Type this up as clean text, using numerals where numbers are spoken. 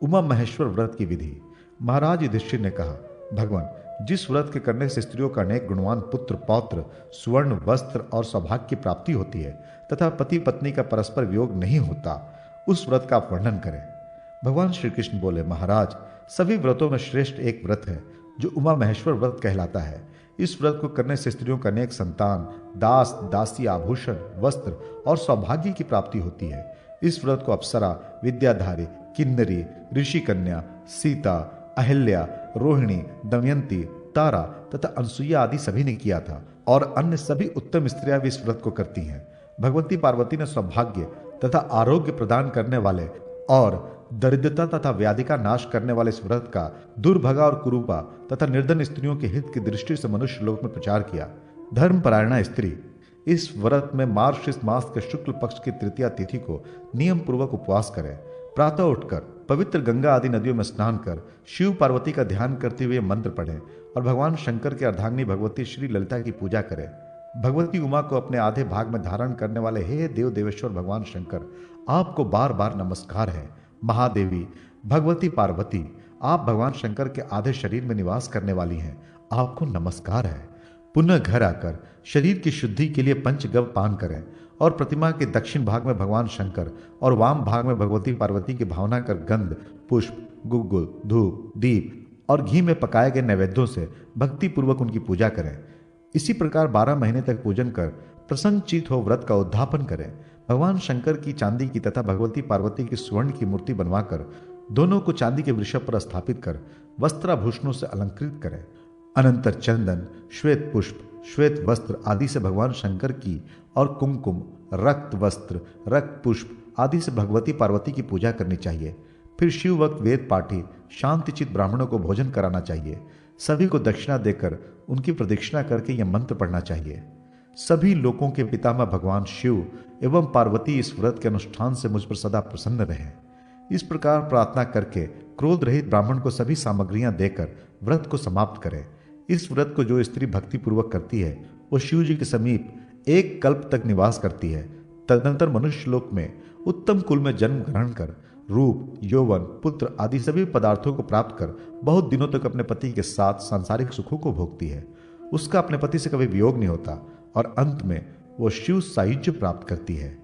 उमा महेश्वर व्रत की विधि। महाराज युधिष्ठिर ने कहा, भगवान, जिस व्रत के करने से स्त्रियों का अनेक गुणवान पुत्र पौत्र, स्वर्ण वस्त्र और सौभाग्य की प्राप्ति होती है तथा पति पत्नी का परस्पर वियोग नहीं होता, उस व्रत का आप वर्णन करें। भगवान श्री कृष्ण बोले, महाराज, सभी व्रतों में श्रेष्ठ एक व्रत है जो उमा महेश्वर व्रत कहलाता है। इस व्रत को करने से स्त्रियों का अनेक संतान, दास दासी, आभूषण, वस्त्र और सौभाग्य की प्राप्ति होती है। इस व्रत को अप्सरा, विद्याधारी, किन्नरी, ऋषि कन्या, सीता, अहिल्या, रोहिणी, दमयंती, तारा तथा अनसुईया आदि सभी ने किया था और अन्य सभी उत्तम स्त्रियां भी इस व्रत को करती हैं। भगवती पार्वती ने सौभाग्य तथा आरोग्य प्रदान करने वाले और दरिद्रता तथा व्याधि का नाश करने वाले इस व्रत का दुर्भगा और कुरूपा तथा निर्धन स्त्रियों के हित की दृष्टि से मनुष्य लोक में प्रचार किया। धर्मपरायणा स्त्री इस व्रत में मार्गशीर्ष मास के शुक्ल पक्ष की तृतीया तिथि को नियम पूर्वक उपवास करें। प्रातः उठकर पवित्र गंगा आदि नदियों में स्नान कर शिव पार्वती का ध्यान करते हुए मंत्र पढ़ें और भगवान शंकर के अर्धांगिनी भगवती श्री ललिता की पूजा करें। भगवती उमा को अपने आधे भाग में धारण करने वाले हे देव देवेश्वर भगवान शंकर, आपको बार बार नमस्कार है। महादेवी भगवती पार्वती, आप भगवान शंकर के आधे शरीर में निवास करने वाली हैं, आपको नमस्कार है। पुनः घर आकर शरीर की शुद्धि के लिए पंचगव्य पान करें और प्रतिमा के दक्षिण भाग में भगवान शंकर और वाम भाग में भगवती पार्वती की भावना कर गंध, पुष्प, गुग्गुल, धूप, दीप और घी में पकाए गए नैवेद्यों से भक्ति पूर्वक उनकी पूजा करें। इसी प्रकार 12 महीने तक पूजन कर प्रसन्नचित हो व्रत का उद्यापन करें। भगवान शंकर की चांदी की तथा भगवती पार्वती की स्वर्ण की मूर्ति बनवाकर दोनों को चांदी के वृषभ पर स्थापित कर वस्त्राभूषणों से अलंकृत करें। अनंतर चंदन, श्वेत पुष्प, श्वेत वस्त्र आदि से भगवान शंकर की और कुमकुम, रक्त वस्त्र, रक्त पुष्प आदि से भगवती पार्वती की पूजा करनी चाहिए। फिर शिव वक्त वेद पाठी शांतिचित ब्राह्मणों को भोजन कराना चाहिए। सभी को दक्षिणा देकर उनकी प्रदक्षिणा करके यह मंत्र पढ़ना चाहिए, सभी लोगों के पितामह भगवान शिव एवं पार्वती इस व्रत के अनुष्ठान से मुझ पर सदा प्रसन्न रहें। इस प्रकार प्रार्थना करके क्रोध रहित ब्राह्मण को सभी सामग्रियां देकर व्रत को समाप्त करें। इस व्रत को जो स्त्री भक्ति पूर्वक करती है वो शिव जी के समीप एक कल्प तक निवास करती है। तदनंतर मनुष्य लोक में उत्तम कुल में जन्म ग्रहण कर रूप, यौवन, पुत्र आदि सभी पदार्थों को प्राप्त कर बहुत दिनों तक अपने पति के साथ सांसारिक सुखों को भोगती है। उसका अपने पति से कभी वियोग नहीं होता और अंत में वो शिव सायुज्य प्राप्त करती है।